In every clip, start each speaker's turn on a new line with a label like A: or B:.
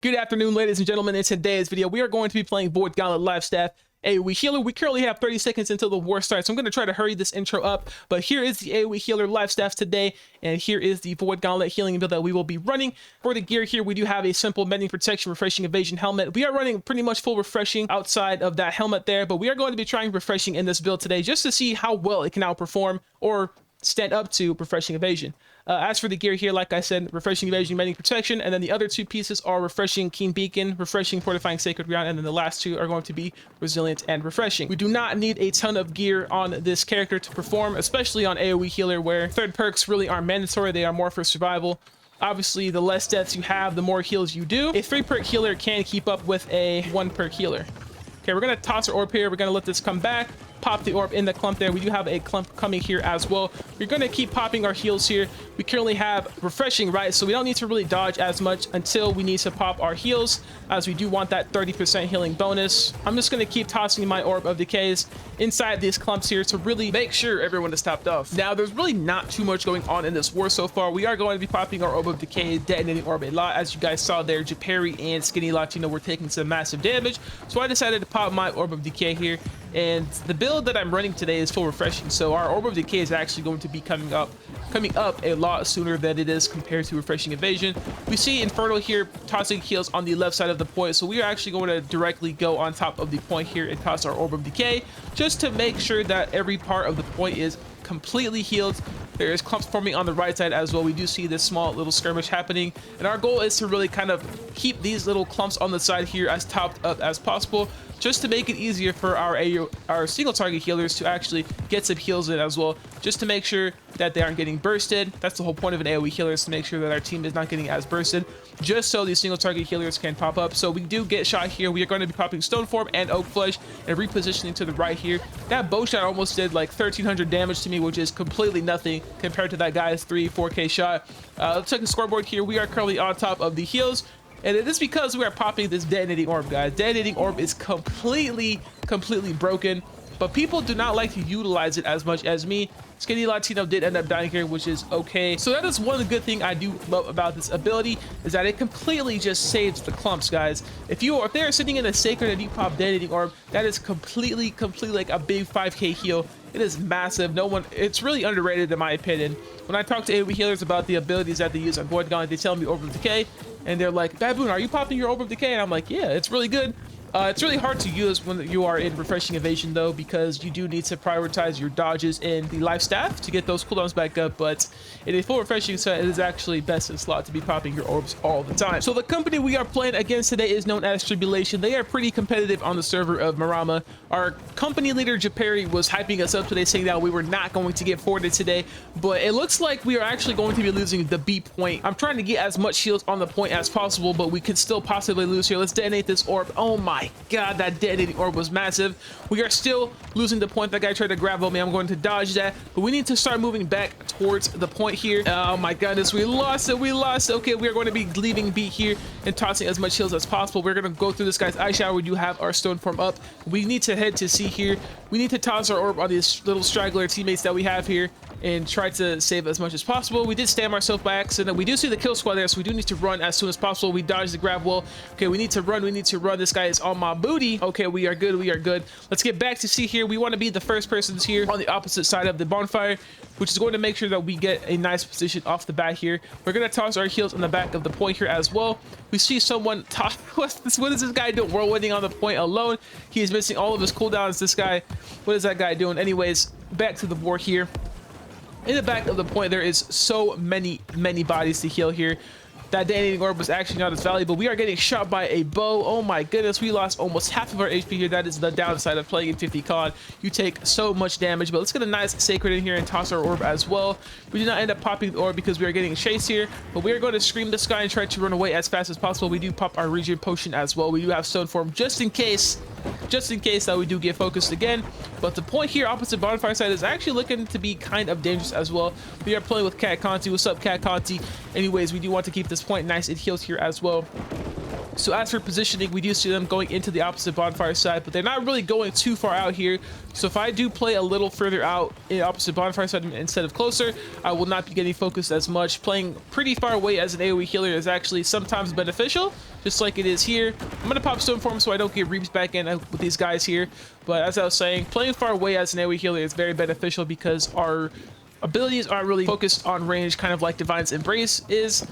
A: Good afternoon, ladies and gentlemen. In today's video, we are going to be playing Void Gauntlet Live Staff AoE Healer. We currently have 30 seconds until the war starts, so I'm going to try to hurry this intro up. But here is the AoE Healer Live Staff today, and here is the Void Gauntlet healing build that we will be running. For the gear here, we do have a simple Mending Protection, Refreshing Evasion helmet. We are running pretty much full refreshing outside of that helmet there, but we are going to be trying refreshing in this build today just to see how well it can outperform or stand up to Refreshing Evasion. As for the gear here, like I said, Refreshing Evasion, Mending Protection, and then the other two pieces are Refreshing Keen Beacon, Refreshing Fortifying Sacred Ground, and then the last two are going to be Resilient and Refreshing. We do not need a ton of gear on this character to perform, especially on AoE Healer, where third perks really aren't mandatory, they are more for survival. Obviously, the less deaths you have, the more heals you do. A 3-perk healer can keep up with a 1-perk healer. Okay, we're going to toss our orb here, we're going to let this come back. Pop the orb in the clump there. We do have a clump coming here as well. We're going to keep popping our heals here. We currently have refreshing, right? So we don't need to really dodge as much until we need to pop our heals, as we do want that 30% healing bonus. I'm just going to keep tossing my orb of decays inside these clumps here to really make sure everyone is topped off. Now, there's really not too much going on in this war so far. We are going to be popping our orb of decay, detonating orb a lot. As you guys saw there, Japeri and Skinny Latino were taking some massive damage. So I decided to pop my orb of decay here. And the build that I'm running today is full refreshing, so our orb of decay is actually going to be coming up a lot sooner than it is compared to refreshing evasion. We see Inferno here tossing heals on the left side of the point, so we are actually going to directly go on top of the point here and toss our orb of decay just to make sure that every part of the point is completely healed. There is clumps forming on the right side as well. We do see this small little skirmish happening, and our goal is to really kind of keep these little clumps on the side here as topped up as possible, just to make it easier for our single target healers to actually get some heals in as well, just to make sure that they aren't getting bursted. That's the whole point of an AoE healer, is to make sure that our team is not getting as bursted, just so these single target healers can pop up. So we do get shot here. We are going to be popping Stone Form and Oak Flesh and repositioning to the right here. That bow shot almost did like 1300 damage to me, which is completely nothing compared to that guy's 4K shot. Let's check the scoreboard here. We are currently on top of the heals, and it is because we are popping this detonating orb, guys. Detonating orb is completely broken, but people do not like to utilize it as much as me. Skinny Latino did end up dying here, which is okay. So that is one of the good things I do love about this ability, is that it completely just saves the clumps, guys. If they're sitting in a sacred and you pop detonating orb, that is completely like a big 5k heal. It is massive. It's really underrated in my opinion. When I talk to AoE healers about the abilities that they use on Void Gauntlet, they tell me Orb of Decay, and they're like, Baboon, are you popping your Orb of Decay? And I'm like, yeah, it's really good. It's really hard to use when you are in Refreshing Evasion though, because you do need to prioritize your dodges in the life staff to get those cooldowns back up, but in a full refreshing set, it is actually best in slot to be popping your orbs all the time. So the company we are playing against today is known as Tribulation. They are pretty competitive on the server of Marama. Our company leader Japeri was hyping us up today, saying that we were not going to get forwarded today, but it looks like we are actually going to be losing the B point. I'm trying to get as much shields on the point as possible, but we could still possibly lose here. Let's detonate this orb. Oh my god, that detonating orb was massive. We are still losing the point. That guy tried to grab on me. I'm going to dodge that, but we need to start moving back towards the point here. Oh my goodness, we lost it. Okay, we are going to be leaving B here and tossing as much heals as possible. We're going to go through this guy's eye shower. We do have our stone form up. We need to head to C here. We need to toss our orb on these little straggler teammates that we have here and try to save as much as possible. We did stam ourselves by accident. We do see the kill squad there, so we do need to run as soon as possible. We dodged the grab wall. Okay, we need to run. This guy is on my booty. Okay, we are good. Let's get back to C here. We want to be the first persons here on the opposite side of the bonfire, which is going to make sure that we get a nice position off the bat here. We're going to toss our heals on the back of the point here as well. We see someone toss. What is this guy doing? Whirlwinding on the point alone. He is missing all of his cooldowns. This guy, what is that guy doing? Anyways, back to the war here. In the back of the point, there is so many bodies to heal here. That detonating orb was actually not as valuable. We are getting shot by a bow. Oh my goodness, we lost almost half of our HP here. That is the downside of playing in 50 COD. You take so much damage, but let's get a nice sacred in here and toss our orb as well. We did not end up popping the orb because we are getting chased here, but we are going to scream this guy and try to run away as fast as possible. We do pop our regen potion as well. We do have stone form just in case that we do get focused again. But the point here opposite bonfire side is actually looking to be kind of dangerous as well. We are playing with Cat Conti. What's up, Cat Conti? Anyways, we do want to keep this point nice and healed here as well. So as for positioning, we do see them going into the opposite bonfire side, but they're not really going too far out here. So if I do play a little further out in opposite bonfire side instead of closer, I will not be getting focused as much. Playing pretty far away as an AoE healer is actually sometimes beneficial, just like it is here. I'm going to pop Stoneform so I don't get reaps back in with these guys here. But as I was saying, playing far away as an AoE healer is very beneficial because our abilities aren't really focused on range, kind of like Divine's Embrace is.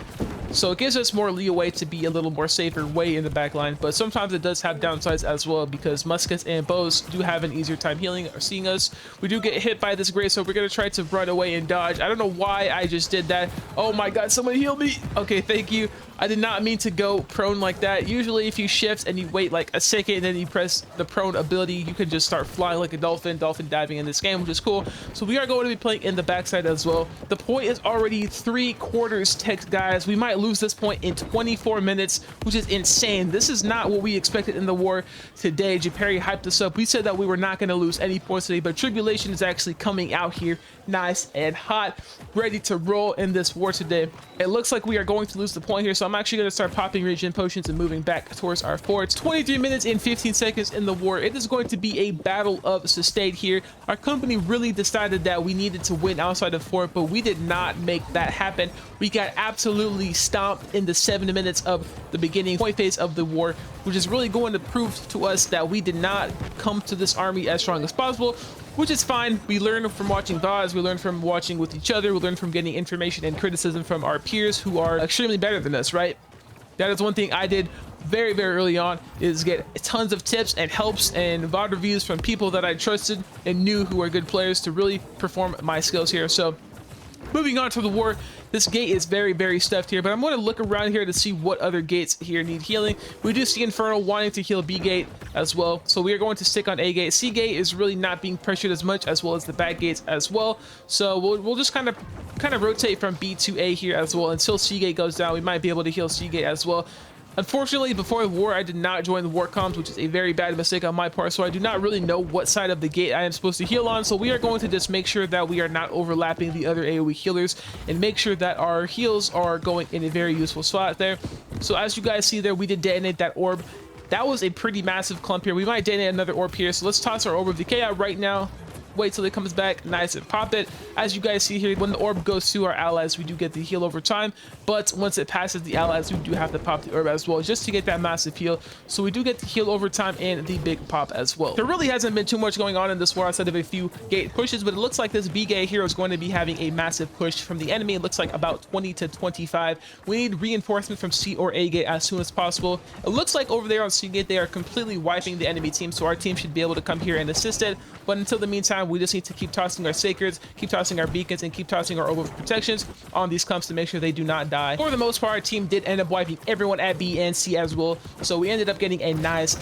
A: So it gives us more leeway to be a little more safer way in the back line, but sometimes it does have downsides as well because muskets and bows do have an easier time healing or seeing us. We do get hit by this gray, so we're going to try to run away and dodge. I don't know why I just did that. Oh my god, somebody heal me. Okay, thank you. I did not mean to go prone like that. Usually if you shift and you wait like a second and then you press the prone ability, you can just start flying like a dolphin diving in this game, which is cool. So we are going to be playing in the backside as well. The point is already 3/4 ticked, guys. We might lose this point in 24 minutes, which is insane. This is not what we expected in the war today. Japeri hyped us up. We said that we were not going to lose any points today, but Tribulation is actually coming out here nice and hot, ready to roll in this war today. It looks like we are going to lose the point here, so I'm actually going to start popping regen potions and moving back towards our forts. 23 minutes and 15 seconds in the war. It is going to be a battle of sustain here. Our company really decided that we needed to win outside of fort, but we did not make that happen. We got absolutely stomped in the 7 minutes of the beginning point phase of the war, which is really going to prove to us that we did not come to this army as strong as possible, which is fine. We learn from watching VODs, we learn from watching with each other, we learn from getting information and criticism from our peers who are extremely better than us, right? That is one thing I did very, very early on, is get tons of tips and helps and VOD reviews from people that I trusted and knew who are good players to really perform my skills here. So moving on to the war, this gate is very, very stuffed here, but I'm going to look around here to see what other gates here need healing. We do see Infernal wanting to heal B gate as well, so we are going to stick on A gate. C gate is really not being pressured as much, as well as the back gates as well. So we'll just kind of rotate from B to A here as well until C gate goes down. We might be able to heal C gate as well. Unfortunately, before the war, I did not join the war comms, which is a very bad mistake on my part, so I do not really know what side of the gate I am supposed to heal on. So we are going to just make sure that we are not overlapping the other AoE healers and make sure that our heals are going in a very useful spot there. So as you guys see there, we did detonate that orb. That was a pretty massive clump here. We might detonate another orb here, so let's toss our orb of decay out right now. Wait till it comes back, nice, and pop it. As you guys see here, when the orb goes to our allies, we do get the heal over time, but once it passes the allies, we do have to pop the orb as well, just to get that massive heal. So we do get the heal over time and the big pop as well. There really hasn't been too much going on in this war outside of a few gate pushes, but it looks like this B gate hero is going to be having a massive push from the enemy. It looks like about 20 to 25. We need reinforcement from C or A gate as soon as possible. It looks like over there on C gate, they are completely wiping the enemy team, so our team should be able to come here and assist it. But until the meantime, we just need to keep tossing our sacreds, keep tossing our beacons, and keep tossing our orb of protections on these clumps to make sure they do not die. For the most part, our team did end up wiping everyone at B and C as well, so we ended up getting a nice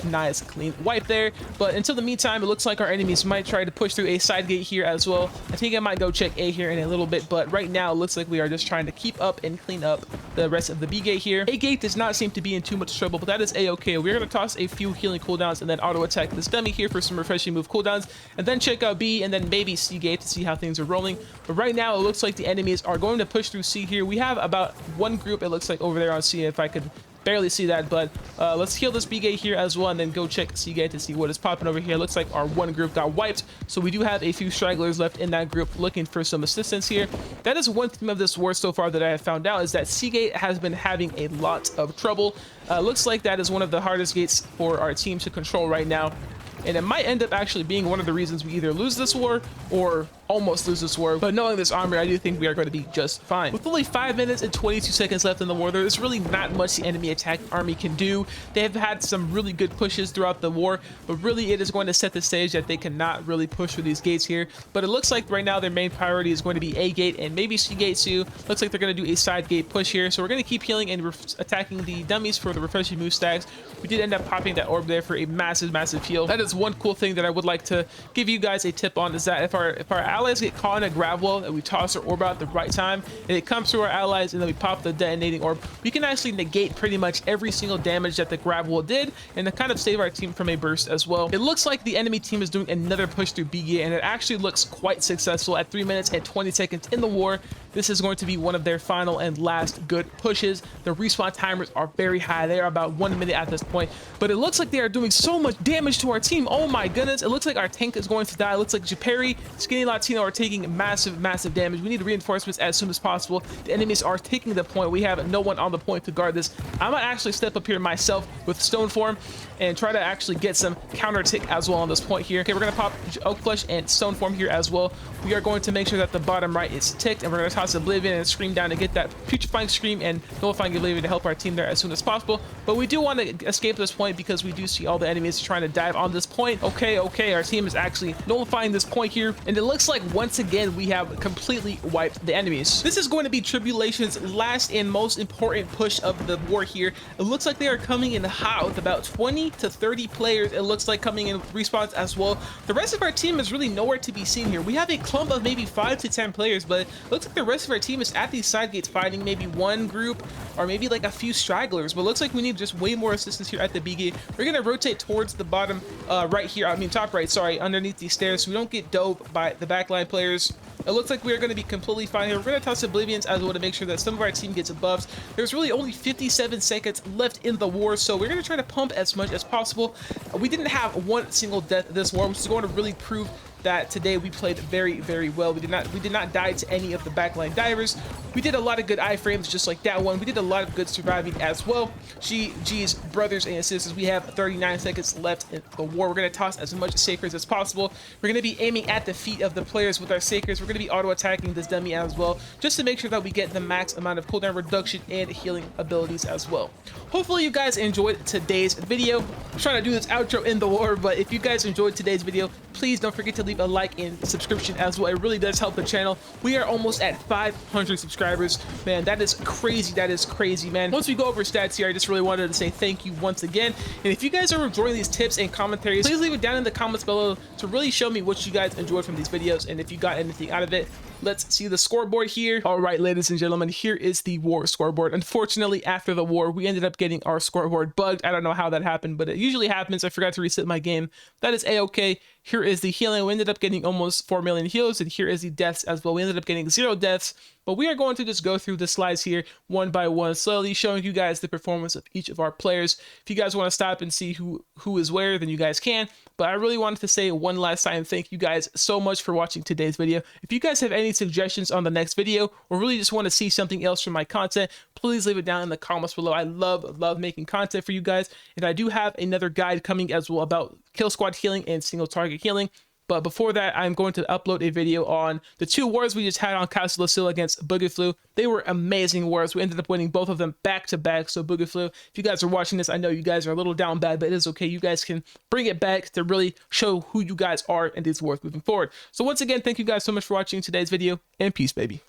A: clean wipe there. But until the meantime, it looks like our enemies might try to push through a side gate here as well. I think I might go check A here in a little bit, but right now it looks like we are just trying to keep up and clean up the rest of the B gate here. A gate does not seem to be in too much trouble, but that is a-okay. We're going to toss a few healing cooldowns and then auto attack this dummy here for some refreshing move cooldowns, and then check out B and then maybe C gate to see how things are rolling. But right now it looks like the enemies are going to push through C here. We have about one group, it looks like, over there on C, if I could barely see that, but let's heal this B gate here as well and then go check C gate to see what is popping over here. Looks like our one group got wiped, so we do have a few stragglers left in that group looking for some assistance here. That is one theme of this war so far that I have found out, is that C gate has been having a lot of trouble. Looks like that is one of the hardest gates for our team to control right now, and it might end up actually being one of the reasons we either lose this war or almost lose this war. But knowing this armor, I do think we are going to be just fine. With only 5 minutes and 22 seconds left in the war, there is really not much the enemy attack army can do. They have had some really good pushes throughout the war, but really it is going to set the stage that they cannot really push through these gates here. But it looks like right now their main priority is going to be A gate and maybe C gate too. Looks like they're going to do a side gate push here, so we're going to keep healing and attacking the dummies for the refreshing move stacks. We did end up popping that orb there for a massive heal. That is one cool thing that I would like to give you guys a tip on, is that if our allies get caught in a grab wall and we toss our orb out at the right time and it comes through our allies and then we pop the detonating orb, we can actually negate pretty much every single damage that the grab wall did and to kind of save our team from a burst as well. It looks like the enemy team is doing another push through B gate, and it actually looks quite successful at 3 minutes and 20 seconds in the war. this is going to be one of their final and last good pushes. The respawn timers are very high. They are about 1 minute at this point, but it looks like they are doing so much damage to our team. Oh my goodness. It looks like our tank is going to die. It looks like Japeri, Skinny Latino are taking massive damage. We need reinforcements as soon as possible. The enemies are taking the point. We have no one on the point to guard this. I might actually step up here myself with Stone Form and try to actually get some counter tick as well on this point here. Okay, we're going to pop Oak Flesh and Stone Form here as well. We are going to make sure that the bottom right is ticked, and we're going to toss Oblivion and Scream down to get that Putrefying Scream and Nullifying Oblivion to help our team there as soon as possible. But we do want to escape this point because we do see all the enemies trying to dive on this point. Okay, our team is actually nullifying this point here, and it looks like once again we have completely wiped the enemies. This is going to be Tribulation's last and most important push of the war here. It looks like they are coming in hot with about 20 to 30 players. It looks like coming in with respawns as well. The rest of our team is really nowhere to be seen here. We have a clump of maybe 5 to 10 players, but it looks like the rest of our team is at these side gates fighting maybe one group or maybe like a few stragglers. But it looks like we need just way more assistance here at the B gate. We're going to rotate towards the bottom right here. I mean top right, sorry, underneath these stairs so we don't get dove by the backline players. It looks like we are going to be completely fine here. We're going to toss Oblivions as well to make sure that some of our team gets buffs. There's really only 57 seconds left in the war, so we're going to try to pump as much as possible. We didn't have one single death this war, which is going to really prove that today we played very well. We did not die to any of the backline divers. We did a lot of good iframes just like that one. We did a lot of good surviving as well. GG's brothers and sisters, we have 39 seconds left in the war. We're going to toss as much Sacreds as possible. We're going to be aiming at the feet of the players with our Sacreds. We're going to be auto attacking this dummy as well, just to make sure that we get the max amount of cooldown reduction and healing abilities as well. Hopefully you guys enjoyed today's video. I'm trying to do this outro in the war, but if you guys enjoyed today's video, please don't forget to leave a like and subscription as well. It really does help the channel. We are almost at 500 subscribers. Man, that is crazy. That is crazy, man. Once we go over stats here, I just really wanted to say thank you once again. And if you guys are enjoying these tips and commentaries, please leave it down in the comments below to really show me what you guys enjoyed from these videos and if you got anything out of it. Let's see the scoreboard here. All right, ladies and gentlemen, here is the war scoreboard. Unfortunately, after the war, we ended up getting our scoreboard bugged. I don't know how that happened, but it usually happens. I forgot to reset my game. That is a-okay. Here is the healing. We ended up getting almost 4 million heals, and here is the deaths as well. We ended up getting 0 deaths, but we are going to just go through the slides here one by one, slowly showing you guys the performance of each of our players. If you guys want to stop and see who is where, then you guys can. But I really wanted to say one last time, thank you guys so much for watching today's video. If you guys have any suggestions on the next video, or really just want to see something else from my content, please leave it down in the comments below. I love making content for you guys, and I do have another guide coming as well about kill squad healing and single target healing. But before that, I'm going to upload a video on the 2 wars we just had on Castle Lucille against Boogaflu. They were amazing wars. We ended up winning both of them back to back. So Boogaflu, if you guys are watching this, I know you guys are a little down bad, but it is okay. You guys can bring it back to really show who you guys are in these wars moving forward. So once again, thank you guys so much for watching today's video, and peace, baby.